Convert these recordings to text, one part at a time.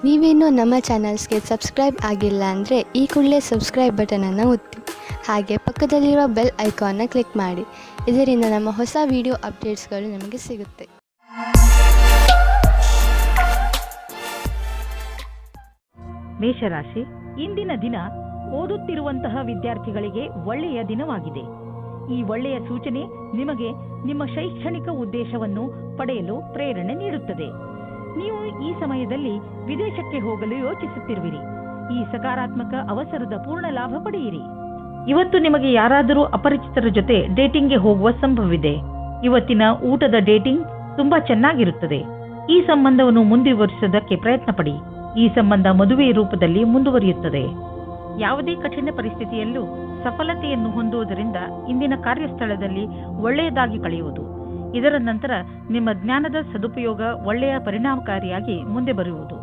ನೀವೇನೂ ನಮ್ಮ ಚಾನಲ್ಸ್ಗೆ ಸಬ್ಸ್ಕ್ರೈಬ್ ಆಗಿಲ್ಲ ಅಂದರೆ ಈ ಕೂಡಲೇ ಸಬ್ಸ್ಕ್ರೈಬ್ ಬಟನನ್ನು ಒತ್ತಿ ಹಾಗೆ ಪಕ್ಕದಲ್ಲಿರುವ ಬೆಲ್ ಐಕಾನ್ನ ಕ್ಲಿಕ್ ಮಾಡಿ. ಇದರಿಂದ ನಮ್ಮ ಹೊಸ ವಿಡಿಯೋ ಅಪ್ಡೇಟ್ಸ್ಗಳು ನಿಮಗೆ ಸಿಗುತ್ತೆ. ಮೇಷರಾಶಿ, ಇಂದಿನ ದಿನ ಓದುತ್ತಿರುವಂತಹ ವಿದ್ಯಾರ್ಥಿಗಳಿಗೆ ಒಳ್ಳೆಯ ದಿನವಾಗಿದೆ. ಈ ಒಳ್ಳೆಯ ಸೂಚನೆ ನಿಮಗೆ ನಿಮ್ಮ ಶೈಕ್ಷಣಿಕ ಉದ್ದೇಶವನ್ನು ಪಡೆಯಲು ಪ್ರೇರಣೆ ನೀಡುತ್ತದೆ. ನೀವು ಈ ಸಮಯದಲ್ಲಿ ವಿದೇಶಕ್ಕೆ ಹೋಗಲು ಯೋಚಿಸುತ್ತಿರುವಿರಿ. ಈ ಸಕಾರಾತ್ಮಕ ಅವಸರದ ಪೂರ್ಣ ಲಾಭ ಪಡೆಯಿರಿ. ಇವತ್ತು ನಿಮಗೆ ಯಾರಾದರೂ ಅಪರಿಚಿತರ ಜೊತೆ ಡೇಟಿಂಗ್ಗೆ ಹೋಗುವ ಸಂಭವವಿದೆ. ಇವತ್ತಿನ ಊಟದ ಡೇಟಿಂಗ್ ತುಂಬಾ ಚೆನ್ನಾಗಿರುತ್ತದೆ. ಈ ಸಂಬಂಧವನ್ನು ಮುಂದುವರಿಸುವುದಕ್ಕೆ ಪ್ರಯತ್ನ ಪಡಿ. ಈ ಸಂಬಂಧ ಮದುವೆ ರೂಪದಲ್ಲಿ ಮುಂದುವರಿಯುತ್ತದೆ. ಯಾವುದೇ ಕಠಿಣ ಪರಿಸ್ಥಿತಿಯಲ್ಲೂ ಸಫಲತೆಯನ್ನು ಹೊಂದುವುದರಿಂದ ಇಂದಿನ ಕಾರ್ಯಸ್ಥಳದಲ್ಲಿ ಒಳ್ಳೆಯದಾಗಿ ಕಳೆಯುವುದು. ಇದರ ನಂತರ ನಿಮ್ಮ ಜ್ಞಾನದ ಸದುಪಯೋಗ ಒಳ್ಳೆಯ ಪರಿಣಾಮಕಾರಿಯಾಗಿ ಮುಂದೆ ಬರುವುದು.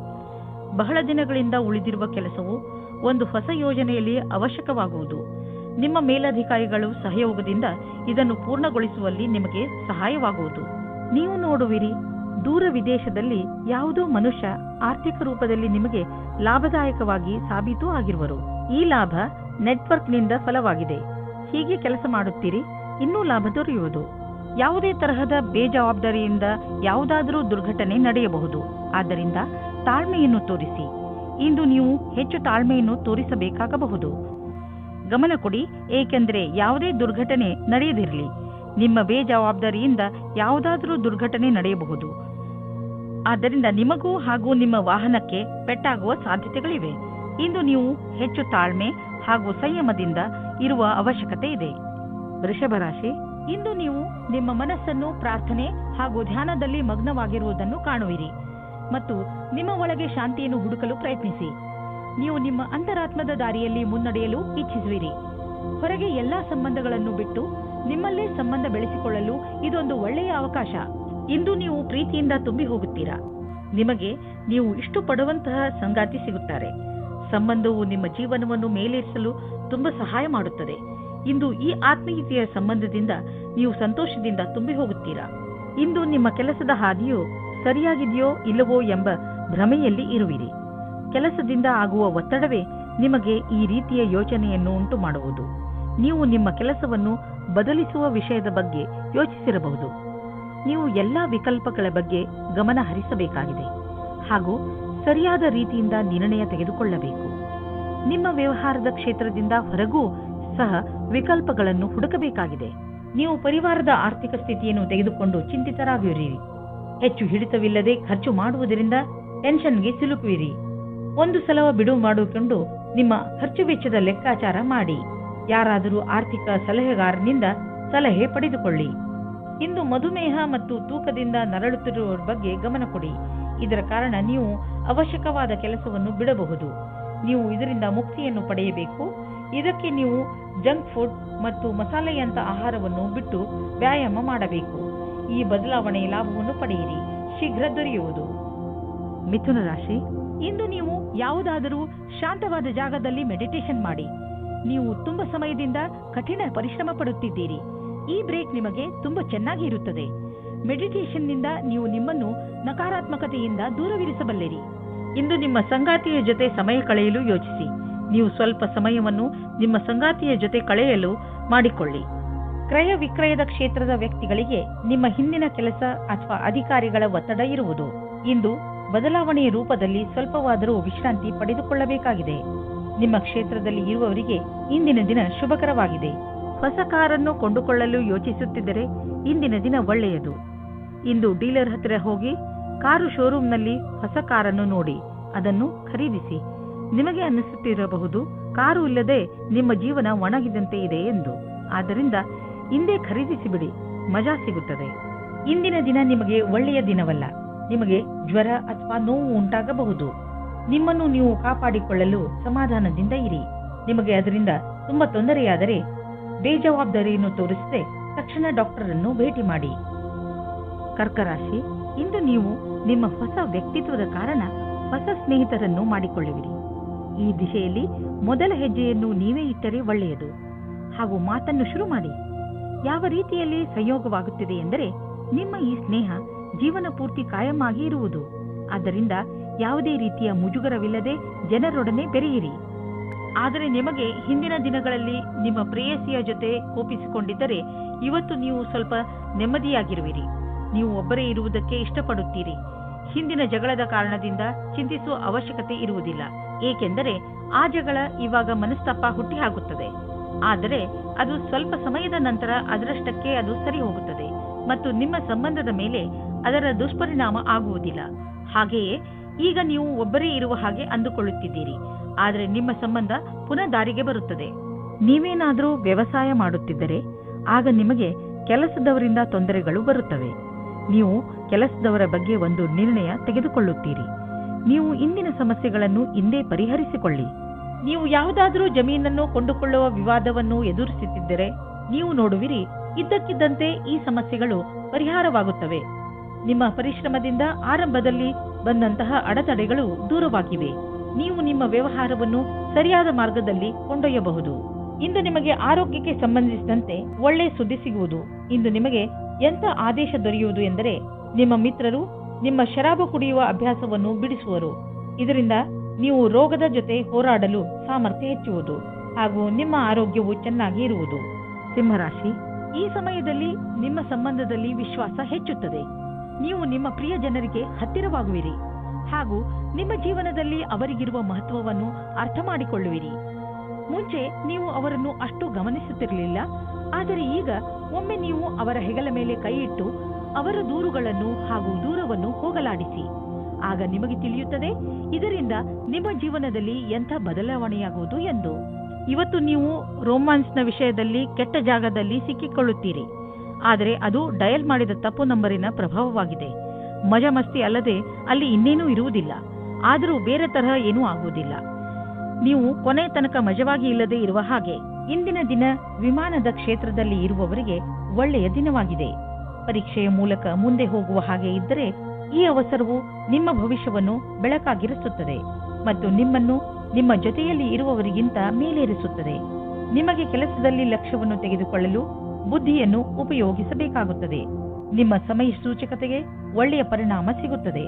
ಬಹಳ ದಿನಗಳಿಂದ ಉಳಿದಿರುವ ಕೆಲಸವು ಒಂದು ಹೊಸ ಯೋಜನೆಯಲ್ಲಿ ಅವಶ್ಯಕವಾಗುವುದು. ನಿಮ್ಮ ಮೇಲಧಿಕಾರಿಗಳು ಸಹಯೋಗದಿಂದ ಇದನ್ನು ಪೂರ್ಣಗೊಳಿಸುವಲ್ಲಿ ನಿಮಗೆ ಸಹಾಯವಾಗುವುದು. ನೀವು ನೋಡುವಿರಿ, ದೂರ ವಿದೇಶದಲ್ಲಿ ಯಾವುದೋ ಮನುಷ್ಯ ಆರ್ಥಿಕ ರೂಪದಲ್ಲಿ ನಿಮಗೆ ಲಾಭದಾಯಕವಾಗಿ ಸಾಬೀತು ಆಗಿರುವರು. ಈ ಲಾಭ ನೆಟ್ವರ್ಕ್ನಿಂದ ಫಲವಾಗಿದೆ. ಹೀಗೆ ಕೆಲಸ ಮಾಡುತ್ತೀರಿ, ಇನ್ನೂ ಲಾಭ ದೊರೆಯುವುದು. ಯಾವುದೇ ತರಹದ ಬೇಜವಾಬ್ದಾರಿಯಿಂದ ಯಾವುದಾದರೂ ದುರ್ಘಟನೆ ನಡೆಯಬಹುದು. ಆದ್ದರಿಂದ ತಾಳ್ಮೆಯನ್ನು ತೋರಿಸಿ. ಇಂದು ನೀವು ಹೆಚ್ಚು ತಾಳ್ಮೆಯನ್ನು ತೋರಿಸಬೇಕಾಗಬಹುದು. ಗಮನ ಕೊಡಿ, ಏಕೆಂದರೆ ಯಾವುದೇ ದುರ್ಘಟನೆ ನಡೆಯದಿರಲಿ. ನಿಮ್ಮ ಬೇಜವಾಬ್ದಾರಿಯಿಂದ ಯಾವುದಾದರೂ ದುರ್ಘಟನೆ ನಡೆಯಬಹುದು. ಆದ್ದರಿಂದ ನಿಮಗೂ ಹಾಗೂ ನಿಮ್ಮ ವಾಹನಕ್ಕೆ ಪೆಟ್ಟಾಗುವ ಸಾಧ್ಯತೆಗಳಿವೆ. ಇಂದು ನೀವು ಹೆಚ್ಚು ತಾಳ್ಮೆ ಹಾಗೂ ಸಂಯಮದಿಂದ ಇರುವ ಅವಶ್ಯಕತೆ ಇದೆ. ವೃಷಭ ರಾಶಿ, ಇಂದು ನೀವು ನಿಮ್ಮ ಮನಸ್ಸನ್ನು ಪ್ರಾರ್ಥನೆ ಹಾಗೂ ಧ್ಯಾನದಲ್ಲಿ ಮಗ್ನವಾಗಿರುವುದನ್ನು ಕಾಣುವಿರಿ ಮತ್ತು ನಿಮ್ಮ ಒಳಗೆ ಶಾಂತಿಯನ್ನು ಹುಡುಕಲು ಪ್ರಯತ್ನಿಸಿ. ನೀವು ನಿಮ್ಮ ಅಂತರಾತ್ಮದ ದಾರಿಯಲ್ಲಿ ಮುನ್ನಡೆಯಲು ಇಚ್ಛಿಸುವಿರಿ. ಹೊರಗೆ ಎಲ್ಲಾ ಸಂಬಂಧಗಳನ್ನು ಬಿಟ್ಟು ನಿಮ್ಮಲ್ಲೇ ಸಂಬಂಧ ಬೆಳೆಸಿಕೊಳ್ಳಲು ಇದೊಂದು ಒಳ್ಳೆಯ ಅವಕಾಶ. ಇಂದು ನೀವು ಪ್ರೀತಿಯಿಂದ ತುಂಬಿ ಹೋಗುತ್ತೀರಾ. ನಿಮಗೆ ನೀವು ಇಷ್ಟಪಡುವಂತಹ ಸಂಗಾತಿ ಸಿಗುತ್ತಾರೆ. ಸಂಬಂಧವು ನಿಮ್ಮ ಜೀವನವನ್ನು ಮೇಲೇರಿಸಲು ತುಂಬಾ ಸಹಾಯ ಮಾಡುತ್ತದೆ. ಇಂದು ಈ ಆತ್ಮೀಯತೆಯ ಸಂಬಂಧದಿಂದ ನೀವು ಸಂತೋಷದಿಂದ ತುಂಬಿ ಹೋಗುತ್ತೀರಾ. ಇಂದು ನಿಮ್ಮ ಕೆಲಸದ ಹಾದಿಯು ಸರಿಯಾಗಿದೆಯೋ ಇಲ್ಲವೋ ಎಂಬ ಭ್ರಮೆಯಲ್ಲಿ ಇರುವಿರಿ. ಕೆಲಸದಿಂದ ಆಗುವ ಒತ್ತಡವೇ ನಿಮಗೆ ಈ ರೀತಿಯ ಯೋಚನೆಯನ್ನು ಉಂಟು ಮಾಡುವುದು. ನೀವು ನಿಮ್ಮ ಕೆಲಸವನ್ನು ಬದಲಿಸುವ ವಿಷಯದ ಬಗ್ಗೆ ಯೋಚಿಸಿರಬಹುದು. ನೀವು ಎಲ್ಲಾ ವಿಕಲ್ಪಗಳ ಬಗ್ಗೆ ಗಮನ ಹರಿಸಬೇಕಾಗಿದೆ ಹಾಗೂ ಸರಿಯಾದ ರೀತಿಯಿಂದ ನಿರ್ಣಯ ತೆಗೆದುಕೊಳ್ಳಬೇಕು. ನಿಮ್ಮ ವ್ಯವಹಾರದ ಕ್ಷೇತ್ರದಿಂದ ಹೊರಗೂ ಸಹ ವಿಕಲ್ಪಗಳನ್ನು ಹುಡುಕಬೇಕಾಗಿದೆ. ನೀವು ಪರಿವಾರದ ಆರ್ಥಿಕ ಸ್ಥಿತಿಯನ್ನು ತೆಗೆದುಕೊಂಡು ಚಿಂತಿತರಾಗಿರುವಿರಿ. ಹೆಚ್ಚು ಹಿಡಿತವಿಲ್ಲದೆ ಖರ್ಚು ಮಾಡುವುದರಿಂದ ಟೆನ್ಷನ್ಗೆ ಸಿಲುಕುವಿರಿ. ಒಂದು ಸಲ ಬಿಡುವು ಮಾಡಿಕೊಂಡು ನಿಮ್ಮ ಖರ್ಚು ವೆಚ್ಚದ ಲೆಕ್ಕಾಚಾರ ಮಾಡಿ. ಯಾರಾದರೂ ಆರ್ಥಿಕ ಸಲಹೆಗಾರನಿಂದ ಸಲಹೆ ಪಡೆದುಕೊಳ್ಳಿ. ಇಂದು ಮಧುಮೇಹ ಮತ್ತು ತೂಕದಿಂದ ನರಳುತ್ತಿರುವವರ ಬಗ್ಗೆ ಗಮನ ಕೊಡಿ. ಇದರ ಕಾರಣ ನೀವು ಅವಶ್ಯಕವಾದ ಕೆಲಸವನ್ನು ಬಿಡಬಹುದು. ನೀವು ಇದರಿಂದ ಮುಕ್ತಿಯನ್ನು ಪಡೆಯಬೇಕು. ಇದಕ್ಕೆ ನೀವು ಜಂಕ್ ಫುಡ್ ಮತ್ತು ಮಸಾಲೆಯಂತ ಆಹಾರವನ್ನು ಬಿಟ್ಟು ವ್ಯಾಯಾಮ ಮಾಡಬೇಕು. ಈ ಬದಲಾವಣೆಯ ಲಾಭವನ್ನು ಪಡೆಯಿರಿ, ಶೀಘ್ರ ದೊರೆಯುವುದು. ಮಿಥುನ ರಾಶಿ, ಇಂದು ನೀವು ಯಾವುದಾದರೂ ಶಾಂತವಾದ ಜಾಗದಲ್ಲಿ ಮೆಡಿಟೇಷನ್ ಮಾಡಿ. ನೀವು ತುಂಬಾ ಸಮಯದಿಂದ ಕಠಿಣ ಪರಿಶ್ರಮ ಪಡುತ್ತಿದ್ದೀರಿ. ಈ ಬ್ರೇಕ್ ನಿಮಗೆ ತುಂಬಾ ಚೆನ್ನಾಗಿ ಇರುತ್ತದೆ. ಮೆಡಿಟೇಷನ್ನಿಂದ ನೀವು ನಿಮ್ಮನ್ನು ನಕಾರಾತ್ಮಕತೆಯಿಂದ ದೂರವಿರಿಸಬಲ್ಲಿರಿ. ಇಂದು ನಿಮ್ಮ ಸಂಗಾತಿಯ ಜೊತೆ ಸಮಯ ಕಳೆಯಲು ಯೋಚಿಸಿ. ನೀವು ಸ್ವಲ್ಪ ಸಮಯವನ್ನು ನಿಮ್ಮ ಸಂಗಾತಿಯ ಜೊತೆ ಕಳೆಯಲು ಮಾಡಿಕೊಳ್ಳಿ. ಕ್ರಯ ವಿಕ್ರಯದ ಕ್ಷೇತ್ರದ ವ್ಯಕ್ತಿಗಳಿಗೆ ನಿಮ್ಮ ಹಿಂದಿನ ಕೆಲಸ ಅಥವಾ ಅಧಿಕಾರಿಗಳ ಒತ್ತಡ ಇರುವುದು. ಇಂದು ಬದಲಾವಣೆಯ ರೂಪದಲ್ಲಿ ಸ್ವಲ್ಪವಾದರೂ ವಿಶ್ರಾಂತಿ ಪಡೆದುಕೊಳ್ಳಬೇಕಾಗಿದೆ. ನಿಮ್ಮ ಕ್ಷೇತ್ರದಲ್ಲಿ ಇರುವವರಿಗೆ ಇಂದಿನ ದಿನ ಶುಭಕರವಾಗಿದೆ. ಹೊಸ ಕಾರನ್ನು ಕೊಂಡುಕೊಳ್ಳಲು ಯೋಚಿಸುತ್ತಿದ್ದರೆ ಇಂದಿನ ದಿನ ಒಳ್ಳೆಯದು. ಇಂದು ಡೀಲರ್ ಹತ್ತಿರ ಹೋಗಿ ಕಾರು ಶೋರೂಮ್ನಲ್ಲಿ ಹೊಸ ಕಾರನ್ನು ನೋಡಿ ಅದನ್ನು ಖರೀದಿಸಿ. ನಿಮಗೆ ಅನ್ನಿಸುತ್ತಿರಬಹುದು, ಕಾರು ಇಲ್ಲದೆ ನಿಮ್ಮ ಜೀವನ ಒಣಗಿದಂತೆ ಇದೆ ಎಂದು. ಆದ್ದರಿಂದ ಇಂದೇ ಖರೀದಿಸಿಬಿಡಿ, ಮಜಾ ಸಿಗುತ್ತದೆ. ಇಂದಿನ ದಿನ ನಿಮಗೆ ಒಳ್ಳೆಯ ದಿನವಲ್ಲ. ನಿಮಗೆ ಜ್ವರ ಅಥವಾ ನೋವು ಉಂಟಾಗಬಹುದು. ನಿಮ್ಮನ್ನು ನೀವು ಕಾಪಾಡಿಕೊಳ್ಳಲು ಸಮಾಧಾನದಿಂದ ಇರಿ. ನಿಮಗೆ ಅದರಿಂದ ತುಂಬಾ ತೊಂದರೆಯಾದರೆ ಬೇಜವಾಬ್ದಾರಿಯನ್ನು ತೋರಿಸದೆ ತಕ್ಷಣ ಡಾಕ್ಟರ್ ಅನ್ನು ಭೇಟಿ ಮಾಡಿ. ಕರ್ಕರಾಶಿ, ಇಂದು ನೀವು ನಿಮ್ಮ ಹೊಸ ವ್ಯಕ್ತಿತ್ವದ ಕಾರಣ ಹೊಸ ಸ್ನೇಹಿತರನ್ನು ಮಾಡಿಕೊಳ್ಳುವಿರಿ. ಈ ದಿಶೆಯಲ್ಲಿ ಮೊದಲ ಹೆಜ್ಜೆಯನ್ನು ನೀವೇ ಇಟ್ಟರೆ ಒಳ್ಳೆಯದು ಹಾಗೂ ಮಾತನ್ನು ಶುರು ಮಾಡಿ. ಯಾವ ರೀತಿಯಲ್ಲಿ ಸಂಯೋಗವಾಗುತ್ತಿದೆ ಎಂದರೆ ನಿಮ್ಮ ಈ ಸ್ನೇಹ ಜೀವನ ಪೂರ್ತಿ ಕಾಯಂ ಆಗಿ ಇರುವುದು. ಆದ್ದರಿಂದ ಯಾವುದೇ ರೀತಿಯ ಮುಜುಗರವಿಲ್ಲದೆ ಜನರೊಡನೆ ಬೆರೆಯಿರಿ. ಆದರೆ ನಿಮಗೆ ಹಿಂದಿನ ದಿನಗಳಲ್ಲಿ ನಿಮ್ಮ ಪ್ರೇಯಸಿಯ ಜೊತೆ ಕೋಪಿಸಿಕೊಂಡಿದ್ದರೆ ಇವತ್ತು ನೀವು ಸ್ವಲ್ಪ ನೆಮ್ಮದಿಯಾಗಿರುವಿರಿ. ನೀವು ಒಬ್ಬರೇ ಇರುವುದಕ್ಕೆ ಇಷ್ಟಪಡುತ್ತೀರಿ. ಹಿಂದಿನ ಜಗಳದ ಕಾರಣದಿಂದ ಚಿಂತಿಸುವ ಅವಶ್ಯಕತೆ ಇರುವುದಿಲ್ಲ, ಏಕೆಂದರೆ ಆ ಜಗಳ ಇವಾಗ ಮನಸ್ತಾಪ ಹುಟ್ಟಿ ಹಾಕುತ್ತದೆ. ಆದರೆ ಅದು ಸ್ವಲ್ಪ ಸಮಯದ ನಂತರ ಅದರಷ್ಟಕ್ಕೆ ಅದು ಸರಿ ಹೋಗುತ್ತದೆ ಮತ್ತು ನಿಮ್ಮ ಸಂಬಂಧದ ಮೇಲೆ ಅದರ ದುಷ್ಪರಿಣಾಮ ಆಗುವುದಿಲ್ಲ. ಹಾಗೆಯೇ ಈಗ ನೀವು ಒಬ್ಬರೇ ಇರುವ ಹಾಗೆ ಅಂದುಕೊಳ್ಳುತ್ತಿದ್ದೀರಿ, ಆದರೆ ನಿಮ್ಮ ಸಂಬಂಧ ಪುನಃ ದಾರಿಗೆ ಬರುತ್ತದೆ. ನೀವೇನಾದರೂ ವ್ಯವಸಾಯ ಮಾಡುತ್ತಿದ್ದರೆ ಆಗ ನಿಮಗೆ ಕೆಲಸದವರಿಂದ ತೊಂದರೆಗಳು ಬರುತ್ತವೆ. ನೀವು ಕೆಲಸದವರ ಬಗ್ಗೆ ಒಂದು ನಿರ್ಣಯ ತೆಗೆದುಕೊಳ್ಳುತ್ತೀರಿ. ನೀವು ಇಂದಿನ ಸಮಸ್ಯೆಗಳನ್ನು ಇಂದೇ ಪರಿಹರಿಸಿಕೊಳ್ಳಿ. ನೀವು ಯಾವುದಾದರೂ ಜಮೀನನ್ನು ಕೊಂಡುಕೊಳ್ಳುವ ವಿವಾದವನ್ನು ಎದುರಿಸುತ್ತಿದ್ದರೆ ನೀವು ನೋಡುವಿರಿ, ಇದ್ದಕ್ಕಿದ್ದಂತೆ ಈ ಸಮಸ್ಯೆಗಳು ಪರಿಹಾರವಾಗುತ್ತವೆ. ನಿಮ್ಮ ಪರಿಶ್ರಮದಿಂದ ಆರಂಭದಲ್ಲಿ ಬಂದಂತಹ ಅಡೆತಡೆಗಳು ದೂರವಾಗಿವೆ. ನೀವು ನಿಮ್ಮ ವ್ಯವಹಾರವನ್ನು ಸರಿಯಾದ ಮಾರ್ಗದಲ್ಲಿ ಕೊಂಡೊಯ್ಯಬಹುದು. ಇಂದು ನಿಮಗೆ ಆರೋಗ್ಯಕ್ಕೆ ಸಂಬಂಧಿಸಿದಂತೆ ಒಳ್ಳೆಯ ಸುದ್ದಿ ಸಿಗುವುದು. ಇಂದು ನಿಮಗೆ ಎಂಥ ಆದೇಶ ದೊರೆಯುವುದು ಎಂದರೆ ನಿಮ್ಮ ಮಿತ್ರರು ನಿಮ್ಮ ಶರಾಬು ಕುಡಿಯುವ ಅಭ್ಯಾಸವನ್ನು ಬಿಡಿಸುವರು. ಇದರಿಂದ ನೀವು ರೋಗದ ಜೊತೆ ಹೋರಾಡಲು ಸಾಮರ್ಥ್ಯ ಹೆಚ್ಚುವುದು ಹಾಗೂ ನಿಮ್ಮ ಆರೋಗ್ಯವು ಚೆನ್ನಾಗಿ ಇರುವುದು. ಸಿಂಹರಾಶಿ, ಈ ಸಮಯದಲ್ಲಿ ನಿಮ್ಮ ಸಂಬಂಧದಲ್ಲಿ ವಿಶ್ವಾಸ ಹೆಚ್ಚುತ್ತದೆ. ನೀವು ನಿಮ್ಮ ಪ್ರಿಯ ಜನರಿಗೆ ಹತ್ತಿರವಾಗುವಿರಿ ಹಾಗೂ ನಿಮ್ಮ ಜೀವನದಲ್ಲಿ ಅವರಿಗಿರುವ ಮಹತ್ವವನ್ನು ಅರ್ಥ ಮಾಡಿಕೊಳ್ಳುವಿರಿ. ಮುಂಚೆ ನೀವು ಅವರನ್ನು ಅಷ್ಟು ಗಮನಿಸುತ್ತಿರಲಿಲ್ಲ, ಆದರೆ ಈಗ ಒಮ್ಮೆ ನೀವು ಅವರ ಹೆಗಲ ಮೇಲೆ ಕೈ ಇಟ್ಟು ಅವರ ದೂರುಗಳನ್ನು ಹಾಗೂ ದೂರವನ್ನು ಹೋಗಲಾಡಿಸಿ. ಆಗ ನಿಮಗೆ ತಿಳಿಯುತ್ತದೆ ಇದರಿಂದ ನಿಮ್ಮ ಜೀವನದಲ್ಲಿ ಎಂಥ ಬದಲಾವಣೆಯಾಗುವುದು ಎಂದು. ಇವತ್ತು ನೀವು ರೋಮಾನ್ಸ್ನ ವಿಷಯದಲ್ಲಿ ಕೆಟ್ಟ ಜಾಗದಲ್ಲಿ ಸಿಕ್ಕಿಕೊಳ್ಳುತ್ತೀರಿ, ಆದರೆ ಅದು ಡಯಲ್ ಮಾಡಿದ ತಪ್ಪು ನಂಬರಿನ ಪ್ರಭಾವವಾಗಿದೆ. ಮಜಾ ಮಸ್ತಿ ಅಲ್ಲದೆ ಅಲ್ಲಿ ಇನ್ನೇನೂ ಇರುವುದಿಲ್ಲ. ಆದರೂ ಬೇರೆ ತರಹ ಏನೂ ಆಗುವುದಿಲ್ಲ. ನೀವು ಕೊನೆ ತನಕ ಮಜವಾಗಿ ಇಲ್ಲದೆ ಇರುವ ಹಾಗೆ. ಇಂದಿನ ದಿನ ವಿಮಾನದ ಕ್ಷೇತ್ರದಲ್ಲಿ ಇರುವವರಿಗೆ ಒಳ್ಳೆಯ ದಿನವಾಗಿದೆ. ಪರೀಕ್ಷೆಯ ಮೂಲಕ ಮುಂದೆ ಹೋಗುವ ಹಾಗೆ ಇದ್ದರೆ ಈ ಅವಸರವು ನಿಮ್ಮ ಭವಿಷ್ಯವನ್ನು ಬೆಳಕಾಗಿರಿಸುತ್ತದೆ ಮತ್ತು ನಿಮ್ಮನ್ನು ನಿಮ್ಮ ಜೊತೆಯಲ್ಲಿ ಇರುವವರಿಗಿಂತ ಮೇಲೇರಿಸುತ್ತದೆ. ನಿಮಗೆ ಕೆಲಸದಲ್ಲಿ ಲಕ್ಷ್ಯವನ್ನು ತೆಗೆದುಕೊಳ್ಳಲು ಬುದ್ಧಿಯನ್ನು ಉಪಯೋಗಿಸಬೇಕಾಗುತ್ತದೆ. ನಿಮ್ಮ ಸಮಯ ಸೂಚಕತೆಗೆ ಒಳ್ಳೆಯ ಪರಿಣಾಮ ಸಿಗುತ್ತದೆ.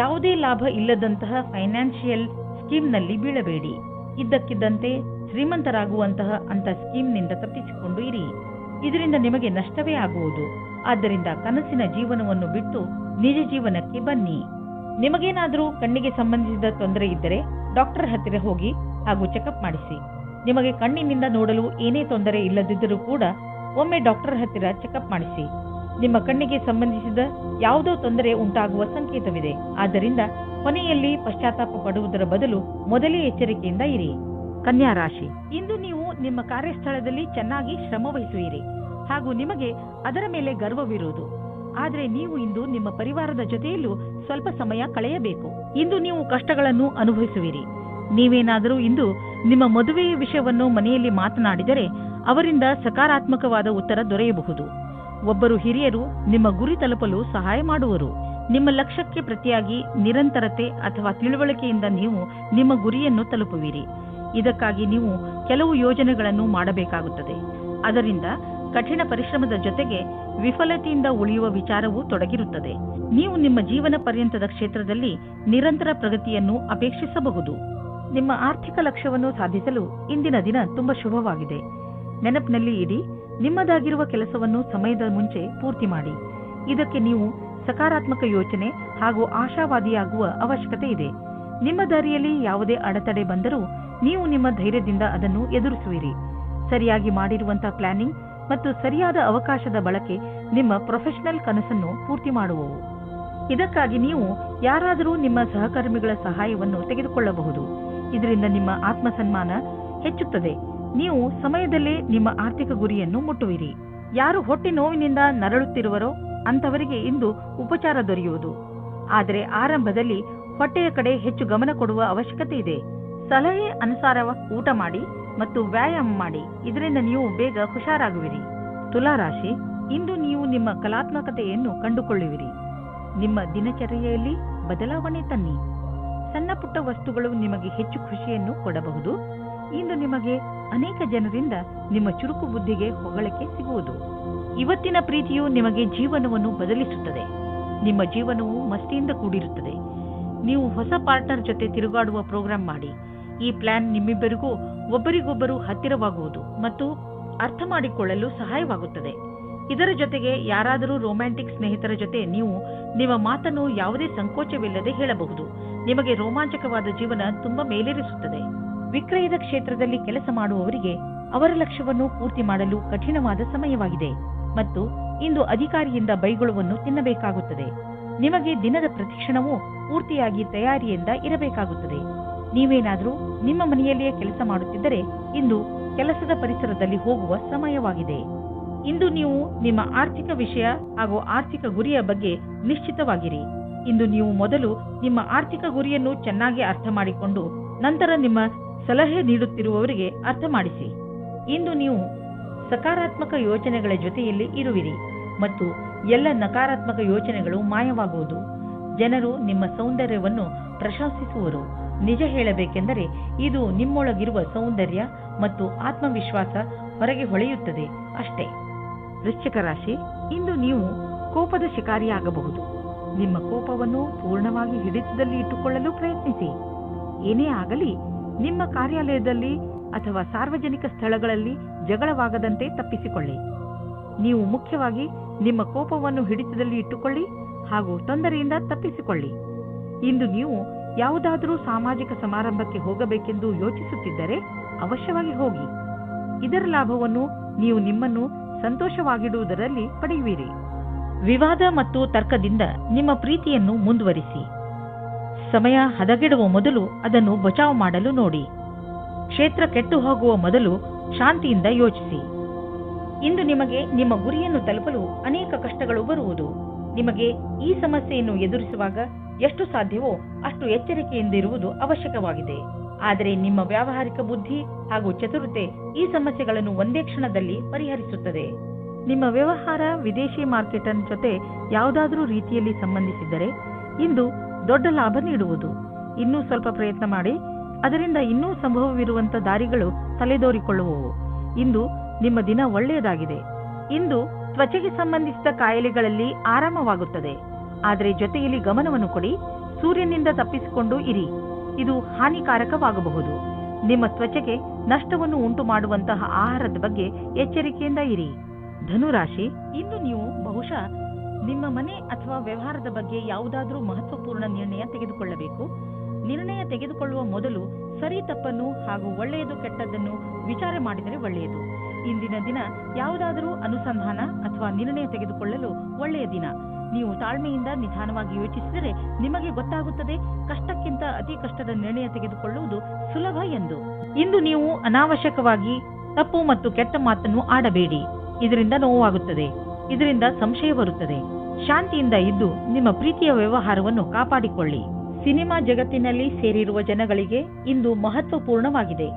ಯಾವುದೇ ಲಾಭ ಇಲ್ಲದಂತಹ ಫೈನಾನ್ಷಿಯಲ್ ಸ್ಕೀಮ್ನಲ್ಲಿ ಬೀಳಬೇಡಿ. ಇದ್ದಕ್ಕಿದ್ದಂತೆ ಶ್ರೀಮಂತರಾಗುವಂತಹ ಅಂತ ಸ್ಕೀಮ್ನಿಂದ ತಪ್ಪಿಸಿಕೊಂಡು ಇರಿ. ಇದರಿಂದ ನಿಮಗೆ ನಷ್ಟವೇ ಆಗುವುದು. ಆದ್ದರಿಂದ ಕನಸಿನ ಜೀವನವನ್ನು ಬಿಟ್ಟು ನಿಜ ಜೀವನಕ್ಕೆ ಬನ್ನಿ. ನಿಮಗೇನಾದರೂ ಕಣ್ಣಿಗೆ ಸಂಬಂಧಿಸಿದ ತೊಂದರೆ ಇದ್ದರೆ ಡಾಕ್ಟರ್ ಹತ್ತಿರ ಹೋಗಿ ಹಾಗೂ ಚೆಕಪ್ ಮಾಡಿಸಿ. ನಿಮಗೆ ಕಣ್ಣಿನಿಂದ ನೋಡಲು ಏನೇ ತೊಂದರೆ ಇಲ್ಲದಿದ್ದರೂ ಕೂಡ ಒಮ್ಮೆ ಡಾಕ್ಟರ್ ಹತ್ತಿರ ಚೆಕಪ್ ಮಾಡಿಸಿ. ನಿಮ್ಮ ಕಣ್ಣಿಗೆ ಸಂಬಂಧಿಸಿದ ಯಾವುದೋ ತೊಂದರೆ ಉಂಟಾಗುವ ಸಂಕೇತವಿದೆ. ಆದ್ದರಿಂದ ಕೊನೆಯಲ್ಲಿ ಪಶ್ಚಾತ್ತಾಪ ಪಡುವುದರ ಬದಲು ಮೊದಲೇ ಎಚ್ಚರಿಕೆಯಿಂದ ಇರಿ. ಕನ್ಯಾ ರಾಶಿ, ಇಂದು ನೀವು ನಿಮ್ಮ ಕಾರ್ಯಸ್ಥಳದಲ್ಲಿ ಚೆನ್ನಾಗಿ ಶ್ರಮ ವಹಿಸುವಿರಿ ಹಾಗೂ ನಿಮಗೆ ಅದರ ಮೇಲೆ ಗರ್ವವಿರುವುದು. ಆದರೆ ನೀವು ಇಂದು ನಿಮ್ಮ ಪರಿವಾರದ ಜೊತೆಯಲ್ಲೂ ಸ್ವಲ್ಪ ಸಮಯ ಕಳೆಯಬೇಕು. ಇಂದು ನೀವು ಕಷ್ಟಗಳನ್ನು ಅನುಭವಿಸುವಿರಿ. ನೀವೇನಾದರೂ ಇಂದು ನಿಮ್ಮ ಮದುವೆಯ ವಿಷಯವನ್ನು ಮನೆಯಲ್ಲಿ ಮಾತನಾಡಿದರೆ ಅವರಿಂದ ಸಕಾರಾತ್ಮಕವಾದ ಉತ್ತರ ದೊರೆಯಬಹುದು. ಒಬ್ಬರು ಹಿರಿಯರು ನಿಮ್ಮ ಗುರಿ ತಲುಪಲು ಸಹಾಯ ಮಾಡುವರು. ನಿಮ್ಮ ಲಕ್ಷ್ಯಕ್ಕೆ ಪ್ರತಿಯಾಗಿ ನಿರಂತರತೆ ಅಥವಾ ತಿಳುವಳಿಕೆಯಿಂದ ನೀವು ನಿಮ್ಮ ಗುರಿಯನ್ನು ತಲುಪುವಿರಿ. ಇದಕ್ಕಾಗಿ ನೀವು ಕೆಲವು ಯೋಜನೆಗಳನ್ನು ಮಾಡಬೇಕಾಗುತ್ತದೆ. ಅದರಿಂದ ಕಠಿಣ ಪರಿಶ್ರಮದ ಜೊತೆಗೆ ವಿಫಲತೆಯಿಂದ ಉಳಿಯುವ ವಿಚಾರವೂ ತೊಡಗಿರುತ್ತದೆ. ನೀವು ನಿಮ್ಮ ಜೀವನ ಪರ್ಯಂತದ ಕ್ಷೇತ್ರದಲ್ಲಿ ನಿರಂತರ ಪ್ರಗತಿಯನ್ನು ಅಪೇಕ್ಷಿಸಬಹುದು. ನಿಮ್ಮ ಆರ್ಥಿಕ ಲಕ್ಷ್ಯವನ್ನು ಸಾಧಿಸಲು ಇಂದಿನ ದಿನ ತುಂಬಾ ಶುಭವಾಗಿದೆ. ನೆನಪಿನಲ್ಲಿ ಇಡಿ, ನಿಮ್ಮದಾಗಿರುವ ಕೆಲಸವನ್ನು ಸಮಯದ ಮುಂಚೆ ಪೂರ್ತಿ ಮಾಡಿ. ಇದಕ್ಕೆ ನೀವು ಸಕಾರಾತ್ಮಕ ಯೋಚನೆ ಹಾಗೂ ಆಶಾವಾದಿಯಾಗುವ ಅವಶ್ಯಕತೆ ಇದೆ. ನಿಮ್ಮ ದಾರಿಯಲ್ಲಿ ಯಾವುದೇ ಅಡೆತಡೆ ಬಂದರೂ ನೀವು ನಿಮ್ಮ ಧೈರ್ಯದಿಂದ ಅದನ್ನು ಎದುರಿಸುವಿರಿ. ಸರಿಯಾಗಿ ಮಾಡಿರುವಂತಹ ಪ್ಲಾನಿಂಗ್ ಮತ್ತು ಸರಿಯಾದ ಅವಕಾಶದ ಬಳಕೆ ನಿಮ್ಮ ಪ್ರೊಫೆಷನಲ್ ಕನಸನ್ನು ಪೂರ್ತಿ ಮಾಡುವವು. ಇದಕ್ಕಾಗಿ ನೀವು ಯಾರಾದರೂ ನಿಮ್ಮ ಸಹಕರ್ಮಿಗಳ ಸಹಾಯವನ್ನು ತೆಗೆದುಕೊಳ್ಳಬಹುದು. ಇದರಿಂದ ನಿಮ್ಮ ಆತ್ಮಸನ್ಮಾನ ಹೆಚ್ಚುತ್ತದೆ. ನೀವು ಸಮಯದಲ್ಲೇ ನಿಮ್ಮ ಆರ್ಥಿಕ ಗುರಿಯನ್ನು ಮುಟ್ಟುವಿರಿ. ಯಾರು ಹೊಟ್ಟೆ ನೋವಿನಿಂದ ನರಳುತ್ತಿರುವರೋ ಅಂತವರಿಗೆ ಇಂದು ಉಪಚಾರ ದೊರೆಯುವುದು. ಆದರೆ ಆರಂಭದಲ್ಲಿ ಹೊಟ್ಟೆಯ ಕಡೆ ಹೆಚ್ಚು ಗಮನ ಕೊಡುವ ಅವಶ್ಯಕತೆ ಇದೆ. ಸಲಹೆ ಅನುಸಾರ ಊಟ ಮಾಡಿ ಮತ್ತು ವ್ಯಾಯಾಮ ಮಾಡಿ. ಇದರಿಂದ ನೀವು ಬೇಗ ಹುಷಾರಾಗುವಿರಿ. ತುಲಾರಾಶಿ, ಇಂದು ನೀವು ನಿಮ್ಮ ಕಲಾತ್ಮಕತೆಯನ್ನು ಕಂಡುಕೊಳ್ಳುವಿರಿ. ನಿಮ್ಮ ದಿನಚರ್ಯೆಯಲ್ಲಿ ಬದಲಾವಣೆ ತನ್ನಿ. ಸಣ್ಣ ಪುಟ್ಟ ವಸ್ತುಗಳು ನಿಮಗೆ ಹೆಚ್ಚು ಖುಷಿಯನ್ನು ಕೊಡಬಹುದು. ಇಂದು ನಿಮಗೆ ಅನೇಕ ಜನರಿಂದ ನಿಮ್ಮ ಚುರುಕು ಬುದ್ಧಿಗೆ ಹೊಗಳಿಕೆ ಸಿಗುವುದು. ಇವತ್ತಿನ ಪ್ರೀತಿಯು ನಿಮಗೆ ಜೀವನವನ್ನು ಬದಲಿಸುತ್ತದೆ. ನಿಮ್ಮ ಜೀವನವು ಮಸ್ತಿಯಿಂದ ಕೂಡಿರುತ್ತದೆ. ನೀವು ಹೊಸ ಪಾರ್ಟ್ನರ್ ಜೊತೆ ತಿರುಗಾಡುವ ಪ್ರೋಗ್ರಾಂ ಮಾಡಿ. ಈ ಪ್ಲಾನ್ ನಿಮ್ಮಿಬ್ಬರಿಗೂ ಒಬ್ಬರಿಗೊಬ್ಬರು ಹತ್ತಿರವಾಗುವುದು ಮತ್ತು ಅರ್ಥ ಮಾಡಿಕೊಳ್ಳಲು ಸಹಾಯವಾಗುತ್ತದೆ. ಇದರ ಜೊತೆಗೆ ಯಾರಾದರೂ ರೊಮ್ಯಾಂಟಿಕ್ ಸ್ನೇಹಿತರ ಜೊತೆ ನೀವು ನಿಮ್ಮ ಮಾತನ್ನು ಯಾವುದೇ ಸಂಕೋಚವಿಲ್ಲದೆ ಹೇಳಬಹುದು. ನಿಮಗೆ ರೋಮಾಂಚಕವಾದ ಜೀವನ ತುಂಬಾ ಮೇಲೇರಿಸುತ್ತದೆ. ವಿಕ್ರಯದ ಕ್ಷೇತ್ರದಲ್ಲಿ ಕೆಲಸ ಮಾಡುವವರಿಗೆ ಅವರ ಲಕ್ಷ್ಯವನ್ನು ಪೂರ್ತಿ ಮಾಡಲು ಕಠಿಣವಾದ ಸಮಯವಾಗಿದೆ ಮತ್ತು ಇಂದು ಅಧಿಕಾರಿಯಿಂದ ಬೈಗುಳವನ್ನು ತಿನ್ನಬೇಕಾಗುತ್ತದೆ. ನಿಮಗೆ ದಿನದ ಪ್ರತಿಕ್ಷಣವೂ ಪೂರ್ತಿಯಾಗಿ ತಯಾರಿಯಿಂದ ಇರಬೇಕಾಗುತ್ತದೆ. ನೀವೇನಾದರೂ ನಿಮ್ಮ ಮನೆಯಲ್ಲಿಯೇ ಕೆಲಸ ಮಾಡುತ್ತಿದ್ದರೆ ಇಂದು ಕೆಲಸದ ಪರಿಸರದಲ್ಲಿ ಹೋಗುವ ಸಮಯವಾಗಿದೆ. ಇಂದು ನೀವು ನಿಮ್ಮ ಆರ್ಥಿಕ ವಿಷಯ ಹಾಗೂ ಆರ್ಥಿಕ ಗುರಿಯ ಬಗ್ಗೆ ನಿಶ್ಚಿತವಾಗಿರಿ. ಇಂದು ನೀವು ಮೊದಲು ನಿಮ್ಮ ಆರ್ಥಿಕ ಗುರಿಯನ್ನು ಚೆನ್ನಾಗಿ ಅರ್ಥ ಮಾಡಿಕೊಂಡು ನಂತರ ನಿಮ್ಮ ಸಲಹೆ ನೀಡುತ್ತಿರುವವರಿಗೆ ಅರ್ಥ ಮಾಡಿಸಿ. ಇಂದು ನೀವು ಸಕಾರಾತ್ಮಕ ಯೋಚನೆಗಳ ಜೊತೆಯಲ್ಲಿ ಇರುವಿರಿ ಮತ್ತು ಎಲ್ಲ ನಕಾರಾತ್ಮಕ ಯೋಚನೆಗಳು ಮಾಯವಾಗುವುದು. ಜನರು ನಿಮ್ಮ ಸೌಂದರ್ಯವನ್ನು ಪ್ರಶಂಸಿಸುವರು. ನಿಜ ಹೇಳಬೇಕೆಂದರೆ ಇದು ನಿಮ್ಮೊಳಗಿರುವ ಸೌಂದರ್ಯ ಮತ್ತು ಆತ್ಮವಿಶ್ವಾಸ ಹೊರಗೆ ಹೊಳೆಯುತ್ತದೆ ಅಷ್ಟೇ. ವೃಶ್ಚಿಕ ರಾಶಿ, ಇಂದು ನೀವು ಕೋಪದ ಶಿಕಾರಿಯಾಗಬಹುದು. ನಿಮ್ಮ ಕೋಪವನ್ನು ಪೂರ್ಣವಾಗಿ ಹಿಡಿತದಲ್ಲಿ ಇಟ್ಟುಕೊಳ್ಳಲು ಪ್ರಯತ್ನಿಸಿ. ಏನೇ ಆಗಲಿ ನಿಮ್ಮ ಕಾರ್ಯಾಲಯದಲ್ಲಿ ಅಥವಾ ಸಾರ್ವಜನಿಕ ಸ್ಥಳಗಳಲ್ಲಿ ಜಗಳವಾಗದಂತೆ ತಪ್ಪಿಸಿಕೊಳ್ಳಿ. ನೀವು ಮುಖ್ಯವಾಗಿ ನಿಮ್ಮ ಕೋಪವನ್ನು ಹಿಡಿತದಲ್ಲಿ ಇಟ್ಟುಕೊಳ್ಳಿ ಹಾಗೂ ತೊಂದರೆಯಿಂದ ತಪ್ಪಿಸಿಕೊಳ್ಳಿ. ಇಂದು ನೀವು ಯಾವುದಾದರೂ ಸಾಮಾಜಿಕ ಸಮಾರಂಭಕ್ಕೆ ಹೋಗಬೇಕೆಂದು ಯೋಚಿಸುತ್ತಿದ್ದರೆ ಅವಶ್ಯವಾಗಿ ಹೋಗಿ. ಇದರ ಲಾಭವನ್ನು ನೀವು ನಿಮ್ಮನ್ನು ಸಂತೋಷವಾಗಿಡುವುದರಲ್ಲಿ ಪಡೆಯುವಿರಿ. ವಿವಾದ ಮತ್ತು ತರ್ಕದಿಂದ ನಿಮ್ಮ ಪ್ರೀತಿಯನ್ನು ಮುಂದುವರಿಸಿ. ಸಮಯ ಹದಗೆಡುವ ಮೊದಲು ಅದನ್ನು ಬಚಾವ್ ಮಾಡಲು ನೋಡಿ. ಕ್ಷೇತ್ರ ಕೆಟ್ಟು ಹೋಗುವ ಮೊದಲು ಶಾಂತಿಯಿಂದ ಯೋಚಿಸಿ. ಇಂದು ನಿಮಗೆ ನಿಮ್ಮ ಗುರಿಯನ್ನು ತಲುಪಲು ಅನೇಕ ಕಷ್ಟಗಳು ಬರುವುದು. ನಿಮಗೆ ಈ ಸಮಸ್ಯೆಯನ್ನು ಎದುರಿಸುವಾಗ ಎಷ್ಟು ಸಾಧ್ಯವೋ ಅಷ್ಟು ಎಚ್ಚರಿಕೆಯಿಂದಿರುವುದು ಅವಶ್ಯಕವಾಗಿದೆ. ಆದರೆ ನಿಮ್ಮ ವ್ಯಾವಹಾರಿಕ ಬುದ್ಧಿ ಹಾಗೂ ಚತುರತೆ ಈ ಸಮಸ್ಯೆಗಳನ್ನು ಒಂದೇ ಕ್ಷಣದಲ್ಲಿ ಪರಿಹರಿಸುತ್ತದೆ. ನಿಮ್ಮ ವ್ಯವಹಾರ ವಿದೇಶಿ ಮಾರ್ಕೆಟನ್ ಜೊತೆ ಯಾವುದಾದರೂ ರೀತಿಯಲ್ಲಿ ಸಂಬಂಧಿಸಿದ್ದರೆ ಇಂದು ದೊಡ್ಡ ಲಾಭ ನೀಡುವುದು. ಇನ್ನೂ ಸ್ವಲ್ಪ ಪ್ರಯತ್ನ ಮಾಡಿ, ಅದರಿಂದ ಇನ್ನೂ ಸಂಭವವಿರುವಂತ ದಾರಿಗಳು ತಲೆದೋರಿಕೊಳ್ಳುವವು. ಇಂದು ನಿಮ್ಮ ದಿನ ಒಳ್ಳೆಯದಾಗಿದೆ. ಇಂದು ತ್ವಚೆಗೆ ಸಂಬಂಧಿಸಿದ ಕಾಯಿಲೆಗಳಲ್ಲಿ ಆರಾಮವಾಗುತ್ತದೆ. ಆದರೆ ಜೊತೆಯಲ್ಲಿ ಗಮನವನ್ನು ಕೊಡಿ. ಸೂರ್ಯನಿಂದ ತಪ್ಪಿಸಿಕೊಂಡು ಇರಿ. ಇದು ಹಾನಿಕಾರಕವಾಗಬಹುದು. ನಿಮ್ಮ ತ್ವಚೆಗೆ ನಷ್ಟವನ್ನು ಉಂಟು ಮಾಡುವಂತಹ ಆಹಾರದ ಬಗ್ಗೆ ಎಚ್ಚರಿಕೆಯಿಂದ ಇರಿ. ಧನುರಾಶಿ, ಇಂದು ನೀವು ಬಹುಶಃ ನಿಮ್ಮ ಮನೆ ಅಥವಾ ವ್ಯವಹಾರದ ಬಗ್ಗೆ ಯಾವುದಾದರೂ ಮಹತ್ವಪೂರ್ಣ ನಿರ್ಣಯ ತೆಗೆದುಕೊಳ್ಳಬೇಕು. ನಿರ್ಣಯ ತೆಗೆದುಕೊಳ್ಳುವ ಮೊದಲು ಸರಿ ತಪ್ಪನ್ನು ಹಾಗೂ ಒಳ್ಳೆಯದು ಕೆಟ್ಟದ್ದನ್ನು ವಿಚಾರ ಮಾಡಿದರೆ ಒಳ್ಳೆಯದು. ಇಂದಿನ ದಿನ ಯಾವುದಾದರೂ ಅನುಸಂಧಾನ ಅಥವಾ ನಿರ್ಣಯ ತೆಗೆದುಕೊಳ್ಳಲು ಒಳ್ಳೆಯ ದಿನ. ನೀವು ತಾಳ್ಮೆಯಿಂದ ನಿಧಾನವಾಗಿ ಯೋಚಿಸಿದರೆ ನಿಮಗೆ ಗೊತ್ತಾಗುತ್ತದೆ ಕಷ್ಟಕ್ಕಿಂತ ಅತಿ ಕಷ್ಟದ ನಿರ್ಣಯ ತೆಗೆದುಕೊಳ್ಳುವುದು ಸುಲಭ ಎಂದು. ಇಂದು ನೀವು ಅನಾವಶ್ಯಕವಾಗಿ ತಪ್ಪು ಮತ್ತು ಕೆಟ್ಟ ಮಾತನ್ನು ಆಡಬೇಡಿ. ಇದರಿಂದ ನೋವಾಗುತ್ತದೆ, ಇದರಿಂದ ಸಂಶಯ ಬರುತ್ತದೆ. ಶಾಂತಿಯಿಂದ ಇದ್ದು ನಿಮ್ಮ ಪ್ರೀತಿಯ ವ್ಯವಹಾರವನ್ನು ಕಾಪಾಡಿಕೊಳ್ಳಿ. ಸಿನಿಮಾ ಜಗತ್ತಿನಲ್ಲಿ ಸೇರಿರುವ ಜನಗಳಿಗೆ ಇಂದು ಮಹತ್ವಪೂರ್ಣವಾಗಿದೆ.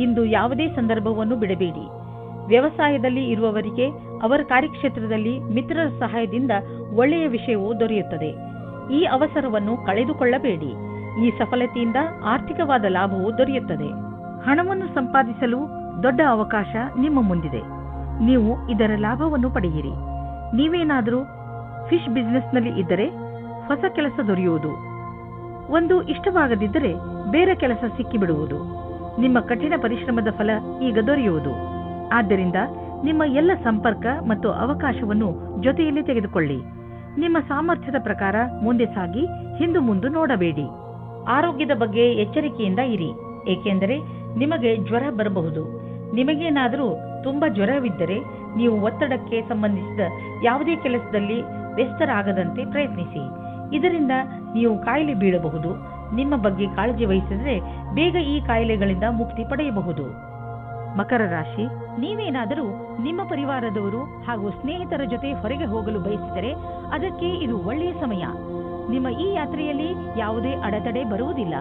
ಇಂದು ಯಾವುದೇ ಸಂದರ್ಭವನ್ನು ಬಿಡಬೇಡಿ. ವ್ಯವಸಾಯದಲ್ಲಿ ಇರುವವರಿಗೆ ಅವರ ಕಾರ್ಯಕ್ಷೇತ್ರದಲ್ಲಿ ಮಿತ್ರರ ಸಹಾಯದಿಂದ ಒಳ್ಳೆಯ ವಿಷಯವು ದೊರೆಯುತ್ತದೆ. ಈ ಅವಸರವನ್ನು ಕಳೆದುಕೊಳ್ಳಬೇಡಿ. ಈ ಸಫಲತೆಯಿಂದ ಆರ್ಥಿಕವಾದ ಲಾಭವು ದೊರೆಯುತ್ತದೆ. ಹಣವನ್ನು ಸಂಪಾದಿಸಲು ದೊಡ್ಡ ಅವಕಾಶ ನಿಮ್ಮ ಮುಂದಿದೆ. ನೀವು ಇದರ ಲಾಭವನ್ನು ಪಡೆಯಿರಿ. ನೀವೇನಾದರೂ ಫಿಶ್ ಬಿಸಿನೆಸ್ನಲ್ಲಿ ಇದ್ದರೆ ಹೊಸ ಕೆಲಸ ದೊರೆಯುವುದು. ಒಂದು ಇಷ್ಟವಾಗದಿದ್ದರೆ ಬೇರೆ ಕೆಲಸ ಸಿಕ್ಕಿಬಿಡುವುದು. ನಿಮ್ಮ ಕಠಿಣ ಪರಿಶ್ರಮದ ಫಲ ಈಗ ದೊರೆಯುವುದು. ಆದ್ದರಿಂದ ನಿಮ್ಮ ಎಲ್ಲ ಸಂಪರ್ಕ ಮತ್ತು ಅವಕಾಶವನ್ನು ಜೊತೆಯಲ್ಲಿ ತೆಗೆದುಕೊಳ್ಳಿ. ನಿಮ್ಮ ಸಾಮರ್ಥ್ಯದ ಪ್ರಕಾರ ಮುಂದೆ ಸಾಗಿ ಹಿಂದು ಮುಂದೆ ನೋಡಬೇಡಿ. ಆರೋಗ್ಯದ ಬಗ್ಗೆ ಎಚ್ಚರಿಕೆಯಿಂದ ಇರಿ, ಏಕೆಂದರೆ ನಿಮಗೆ ಜ್ವರ ಬರಬಹುದು. ನಿಮಗೇನಾದರೂ ತುಂಬಾ ಜ್ವರವಿದ್ದರೆ ನೀವು ಒತ್ತಡಕ್ಕೆ ಸಂಬಂಧಿಸಿದ ಯಾವುದೇ ಕೆಲಸದಲ್ಲಿ ವ್ಯಸ್ತರಾಗದಂತೆ ಪ್ರಯತ್ನಿಸಿ. ಇದರಿಂದ ನೀವು ಕಾಯಿಲೆ ಬೀಳಬಹುದು. ನಿಮ್ಮ ಬಗ್ಗೆ ಕಾಳಜಿ ವಹಿಸಿದರೆ ಬೇಗ ಈ ಕಾಯಿಲೆಗಳಿಂದ ಮುಕ್ತಿ ಪಡೆಯಬಹುದು. ಮಕರ ರಾಶಿ, ನೀವೇನಾದರೂ ನಿಮ್ಮ ಪರಿವಾರದವರು ಹಾಗೂ ಸ್ನೇಹಿತರ ಜೊತೆ ಹೊರಗೆ ಹೋಗಲು ಬಯಸಿದರೆ ಅದಕ್ಕೆ ಇದು ಒಳ್ಳೆಯ ಸಮಯ. ನಿಮ್ಮ ಈ ಯಾತ್ರೆಯಲ್ಲಿ ಯಾವುದೇ ಅಡೆತಡೆ ಬರುವುದಿಲ್ಲ.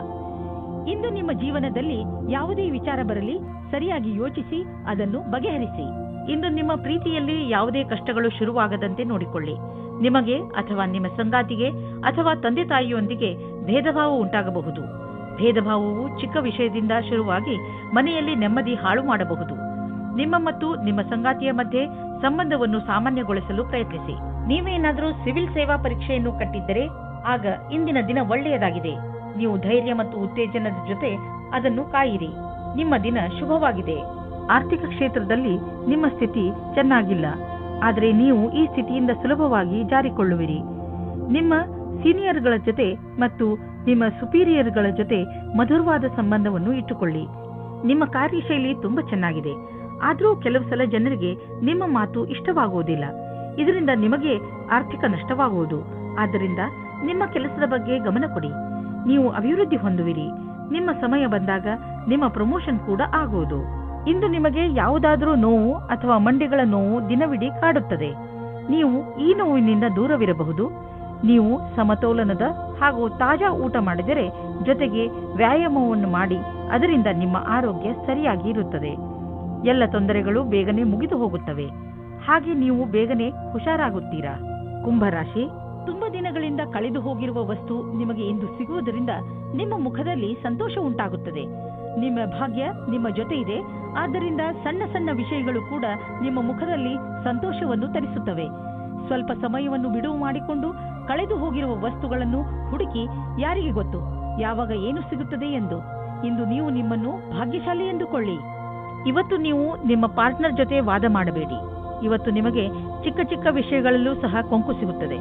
ಇಂದು ನಿಮ್ಮ ಜೀವನದಲ್ಲಿ ಯಾವುದೇ ವಿಚಾರ ಬರಲಿ ಸರಿಯಾಗಿ ಯೋಚಿಸಿ ಅದನ್ನು ಬಗೆಹರಿಸಿ. ಇಂದು ನಿಮ್ಮ ಪ್ರೀತಿಯಲ್ಲಿ ಯಾವುದೇ ಕಷ್ಟಗಳು ಶುರುವಾಗದಂತೆ ನೋಡಿಕೊಳ್ಳಿ. ನಿಮಗೆ ಅಥವಾ ನಿಮ್ಮ ಸಂಗಾತಿಗೆ ಅಥವಾ ತಂದೆ ತಾಯಿಯೊಂದಿಗೆ ಭೇದಭಾವ ಉಂಟಾಗಬಹುದು. ಭೇದಭಾವವು ಚಿಕ್ಕ ವಿಷಯದಿಂದ ಶುರುವಾಗಿ ಮನೆಯಲ್ಲಿ ನೆಮ್ಮದಿ ಹಾಳು ಮಾಡಬಹುದು. ನಿಮ್ಮ ಮತ್ತು ನಿಮ್ಮ ಸಂಗಾತಿಯ ಮಧ್ಯೆ ಸಂಬಂಧವನ್ನು ಸಾಮಾನ್ಯಗೊಳಿಸಲು ಪ್ರಯತ್ನಿಸಿ. ನೀವೇನಾದರೂ ಸಿವಿಲ್ ಸೇವಾ ಪರೀಕ್ಷೆಯನ್ನು ಕಟ್ಟಿದ್ದರೆ ಆಗ ಇಂದಿನ ದಿನ ಒಳ್ಳೆಯದಾಗಿದೆ. ನೀವು ಧೈರ್ಯ ಮತ್ತು ಉತ್ತೇಜನದ ಜೊತೆ ಅದನ್ನು ಕಾಯಿರಿ. ನಿಮ್ಮ ದಿನ ಶುಭವಾಗಿದೆ. ಆರ್ಥಿಕ ಕ್ಷೇತ್ರದಲ್ಲಿ ನಿಮ್ಮ ಸ್ಥಿತಿ ಚೆನ್ನಾಗಿಲ್ಲ, ಆದರೆ ನೀವು ಈ ಸ್ಥಿತಿಯಿಂದ ಸುಲಭವಾಗಿ ಜಾರಿಕೊಳ್ಳುವಿರಿ. ನಿಮ್ಮ ಸೀನಿಯರ್ಗಳ ಜೊತೆ ಮತ್ತು ನಿಮ್ಮ ಸುಪೀರಿಯರ್ಗಳ ಜೊತೆ ಮಧುರವಾದ ಸಂಬಂಧವನ್ನು ಇಟ್ಟುಕೊಳ್ಳಿ. ನಿಮ್ಮ ಕಾರ್ಯಶೈಲಿ ತುಂಬಾ ಚೆನ್ನಾಗಿದೆ, ಆದರೂ ಕೆಲವು ಸಲ ಜನರಿಗೆ ನಿಮ್ಮ ಮಾತು ಇಷ್ಟವಾಗುವುದಿಲ್ಲ. ಇದರಿಂದ ನಿಮಗೆ ಆರ್ಥಿಕ ನಷ್ಟವಾಗುವುದು. ಆದ್ದರಿಂದ ನಿಮ್ಮ ಕೆಲಸದ ಬಗ್ಗೆ ಗಮನ ಕೊಡಿ. ನೀವು ಅಭಿವೃದ್ಧಿ ಹೊಂದುವಿರಿ. ನಿಮ್ಮ ಸಮಯ ಬಂದಾಗ ನಿಮ್ಮ ಪ್ರಮೋಷನ್ ಕೂಡ ಆಗುವುದು. ಇಂದು ನಿಮಗೆ ಯಾವುದಾದರೂ ನೋವು ಅಥವಾ ಮಂಡಿಗಳ ನೋವು ದಿನವಿಡೀ ಕಾಡುತ್ತದೆ. ನೀವು ಈ ನೋವಿನಿಂದ ದೂರವಿರಬಹುದು. ನೀವು ಸಮತೋಲನದ ಹಾಗೂ ತಾಜಾ ಊಟ ಮಾಡಿದರೆ, ಜೊತೆಗೆ ವ್ಯಾಯಾಮವನ್ನು ಮಾಡಿ, ಅದರಿಂದ ನಿಮ್ಮ ಆರೋಗ್ಯ ಸರಿಯಾಗಿ ಇರುತ್ತದೆ. ಎಲ್ಲ ತೊಂದರೆಗಳು ಬೇಗನೆ ಮುಗಿದು ಹೋಗುತ್ತವೆ. ಹಾಗೆ ನೀವು ಬೇಗನೆ ಹುಷಾರಾಗುತ್ತೀರಾ. ಕುಂಭರಾಶಿ, ತುಂಬಾ ದಿನಗಳಿಂದ ಕಳೆದು ಹೋಗಿರುವ ವಸ್ತು ನಿಮಗೆ ಇಂದು ಸಿಗುವುದರಿಂದ ನಿಮ್ಮ ಮುಖದಲ್ಲಿ ಸಂತೋಷ ಉಂಟಾಗುತ್ತದೆ. ನಿಮ್ಮ ಭಾಗ್ಯ ನಿಮ್ಮ ಜೊತೆ ಇದೆ. ಆದ್ದರಿಂದ ಸಣ್ಣ ಸಣ್ಣ ವಿಷಯಗಳು ಕೂಡ ನಿಮ್ಮ ಮುಖದಲ್ಲಿ ಸಂತೋಷವನ್ನು ತರಿಸುತ್ತವೆ. ಸ್ವಲ್ಪ ಸಮಯವನ್ನು ಬಿಡುವು ಮಾಡಿಕೊಂಡು ಕಳೆದು ಹೋಗಿರುವ ವಸ್ತುಗಳನ್ನು ಹುಡುಕಿ, ಯಾರಿಗೆ ಗೊತ್ತು ಯಾವಾಗ ಏನು ಸಿಗುತ್ತದೆ ಎಂದು. ಇಂದು ನೀವು ನಿಮ್ಮನ್ನು ಭಾಗ್ಯಶಾಲಿ ಎಂದುಕೊಳ್ಳಿ. ಇವತ್ತು ನೀವು ನಿಮ್ಮ ಪಾರ್ಟ್ನರ್ ಜೊತೆ ವಾದ ಮಾಡಬೇಡಿ. ಇವತ್ತು ನಿಮಗೆ ಚಿಕ್ಕ ಚಿಕ್ಕ ವಿಷಯಗಳಲ್ಲೂ ಸಹ ಕೊಂಕು ಸಿಗುತ್ತದೆ.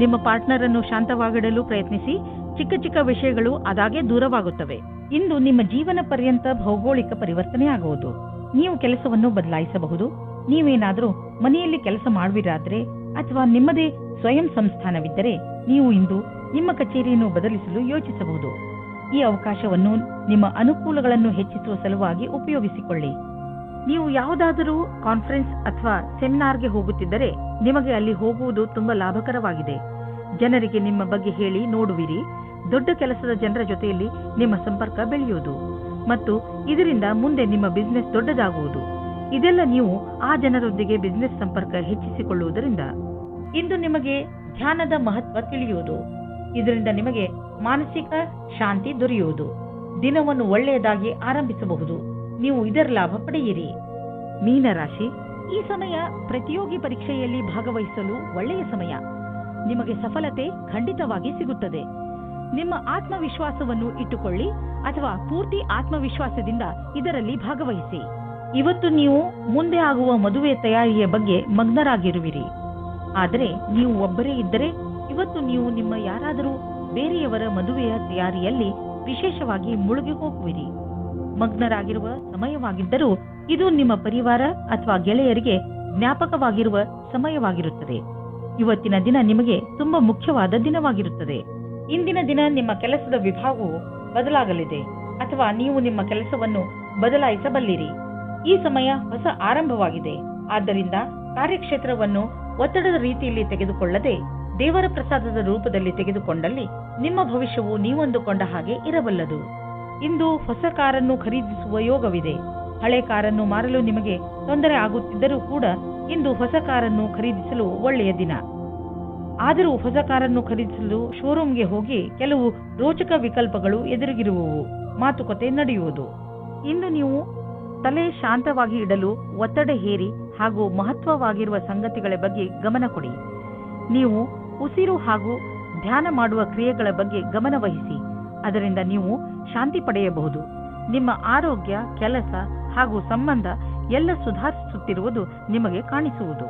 ನಿಮ್ಮ ಪಾರ್ಟ್ನರ್ ಅನ್ನು ಶಾಂತವಾಗಿಡಲು ಪ್ರಯತ್ನಿಸಿ. ಚಿಕ್ಕ ಚಿಕ್ಕ ವಿಷಯಗಳು ಅದಾಗೆ ದೂರವಾಗುತ್ತವೆ. ಇಂದು ನಿಮ್ಮ ಜೀವನ ಪರ್ಯಂತ ಭೌಗೋಳಿಕ ಪರಿವರ್ತನೆ ಆಗುವುದು. ನೀವು ಕೆಲಸವನ್ನು ಬದಲಾಯಿಸಬಹುದು. ನೀವೇನಾದರೂ ಮನೆಯಲ್ಲಿ ಕೆಲಸ ಮಾಡುವಿರಾದ್ರೆ ಅಥವಾ ನಿಮ್ಮದೇ ಸ್ವಯಂ ಸಂಸ್ಥಾನವಿದ್ದರೆ ನೀವು ಇಂದು ನಿಮ್ಮ ಕಚೇರಿಯನ್ನು ಬದಲಿಸಲು ಯೋಚಿಸಬಹುದು. ಈ ಅವಕಾಶವನ್ನು ನಿಮ್ಮ ಅನುಕೂಲಗಳನ್ನು ಹೆಚ್ಚಿಸುವ ಸಲುವಾಗಿ ಉಪಯೋಗಿಸಿಕೊಳ್ಳಿ. ನೀವು ಯಾವುದಾದರೂ ಕಾನ್ಫರೆನ್ಸ್ ಅಥವಾ ಸೆಮಿನಾರ್ಗೆ ಹೋಗುತ್ತಿದ್ದರೆ ನಿಮಗೆ ಅಲ್ಲಿ ಹೋಗುವುದು ತುಂಬಾ ಲಾಭಕರವಾಗಿದೆ. ಜನರಿಗೆ ನಿಮ್ಮ ಬಗ್ಗೆ ಹೇಳಿ ನೋಡುವಿರಿ. ದೊಡ್ಡ ಕೆಲಸದ ಜನರ ಜೊತೆಯಲ್ಲಿ ನಿಮ್ಮ ಸಂಪರ್ಕ ಬೆಳೆಯುವುದು ಮತ್ತು ಇದರಿಂದ ಮುಂದೆ ನಿಮ್ಮ ಬಿಸಿನೆಸ್ ದೊಡ್ಡದಾಗುವುದು. ಇದೆಲ್ಲ ನೀವು ಆ ಜನರೊಂದಿಗೆ ಬಿಸಿನೆಸ್ ಸಂಪರ್ಕ ಹೆಚ್ಚಿಸಿಕೊಳ್ಳುವುದರಿಂದ. ಇಂದು ನಿಮಗೆ ಧ್ಯಾನದ ಮಹತ್ವ ತಿಳಿಯುವುದು. ಇದರಿಂದ ನಿಮಗೆ ಮಾನಸಿಕ ಶಾಂತಿ ದೊರೆಯುವುದು. ದಿನವನ್ನು ಒಳ್ಳೆಯದಾಗಿ ಆರಂಭಿಸಬಹುದು. ನೀವು ಇದರ ಲಾಭ ಪಡೆಯಿರಿ. ಮೀನರಾಶಿ, ಈ ಸಮಯ ಪ್ರತಿಯೋಗಿ ಪರೀಕ್ಷೆಯಲ್ಲಿ ಭಾಗವಹಿಸಲು ಒಳ್ಳೆಯ ಸಮಯ. ನಿಮಗೆ ಸಫಲತೆ ಖಂಡಿತವಾಗಿ ಸಿಗುತ್ತದೆ. ನಿಮ್ಮ ಆತ್ಮವಿಶ್ವಾಸವನ್ನು ಇಟ್ಟುಕೊಳ್ಳಿ ಅಥವಾ ಪೂರ್ತಿ ಆತ್ಮವಿಶ್ವಾಸದಿಂದ ಇದರಲ್ಲಿ ಭಾಗವಹಿಸಿ. ಇವತ್ತು ನೀವು ಮುಂದೆ ಆಗುವ ಮದುವೆ ತಯಾರಿಯ ಬಗ್ಗೆ ಮಗ್ನರಾಗಿರುವಿರಿ. ಆದರೆ ನೀವು ಒಬ್ಬರೇ ಇದ್ದರೆ ಇವತ್ತು ನೀವು ನಿಮ್ಮ ಯಾರಾದರೂ ಬೇರೆಯವರ ಮದುವೆಯ ತಯಾರಿಯಲ್ಲಿ ವಿಶೇಷವಾಗಿ ಮುಳುಗಿ ಹೋಗುವಿರಿ. ಮಗ್ನರಾಗಿರುವ ಸಮಯವಾಗಿದ್ದರೂ ಇದು ನಿಮ್ಮ ಪರಿವಾರ ಅಥವಾ ಗೆಳೆಯರಿಗೆ ಜ್ಞಾಪಕವಾಗಿರುವ ಸಮಯವಾಗಿರುತ್ತದೆ. ಇವತ್ತಿನ ದಿನ ನಿಮಗೆ ತುಂಬಾ ಮುಖ್ಯವಾದ ದಿನವಾಗಿರುತ್ತದೆ. ಇಂದಿನ ದಿನ ನಿಮ್ಮ ಕೆಲಸದ ವಿಭಾಗವು ಬದಲಾಗಲಿದೆ ಅಥವಾ ನೀವು ನಿಮ್ಮ ಕೆಲಸವನ್ನು ಬದಲಾಯಿಸಬಲ್ಲಿರಿ. ಈ ಸಮಯ ಹೊಸ ಆರಂಭವಾಗಿದೆ. ಆದ್ದರಿಂದ ಕಾರ್ಯಕ್ಷೇತ್ರವನ್ನು ಒತ್ತಡದ ರೀತಿಯಲ್ಲಿ ತೆಗೆದುಕೊಳ್ಳದೆ ದೇವರ ಪ್ರಸಾದದ ರೂಪದಲ್ಲಿ ತೆಗೆದುಕೊಂಡಲ್ಲಿ ನಿಮ್ಮ ಭವಿಷ್ಯವು ನೀವಂದುಕೊಂಡ ಹಾಗೆ ಇರಬಲ್ಲದು. ಇಂದು ಹೊಸ ಕಾರನ್ನು ಖರೀದಿಸುವ ಯೋಗವಿದೆ. ಹಳೆ ಕಾರನ್ನು ಮಾರಲು ನಿಮಗೆ ತೊಂದರೆ ಆಗುತ್ತಿದ್ದರೂ ಕೂಡ ಇಂದು ಹೊಸ ಕಾರನ್ನು ಖರೀದಿಸಲು ಒಳ್ಳೆಯ ದಿನ. ಆದರೂ ಹೊಸ ಕಾರನ್ನು ಖರೀದಿಸಲು ಶೋರೂಮ್ಗೆ ಹೋಗಿ ಕೆಲವು ರೋಚಕ ವಿಕಲ್ಪಗಳು ಎದುರಿಗಿರುವವು. ಮಾತುಕತೆ ನಡೆಯುವುದು. ಇಂದು ನೀವು ತಲೆ ಶಾಂತವಾಗಿ ಇಡಲು ಒತ್ತಡ ಹೇರಿ ಹಾಗೂ ಮಹತ್ವವಾಗಿರುವ ಸಂಗತಿಗಳ ಬಗ್ಗೆ ಗಮನ ಕೊಡಿ. ನೀವು ಉಸಿರು ಹಾಗೂ ಧ್ಯಾನ ಮಾಡುವ ಕ್ರಿಯೆಗಳ ಬಗ್ಗೆ ಗಮನ ವಹಿಸಿ. ಅದರಿಂದ ನೀವು ಶಾಂತಿ ಪಡೆಯಬಹುದು. ನಿಮ್ಮ ಆರೋಗ್ಯ, ಕೆಲಸ ಹಾಗೂ ಸಂಬಂಧ ಎಲ್ಲ ಸುಧಾರಿಸುತ್ತಿರುವುದು ನಿಮಗೆ ಕಾಣಿಸುವುದು.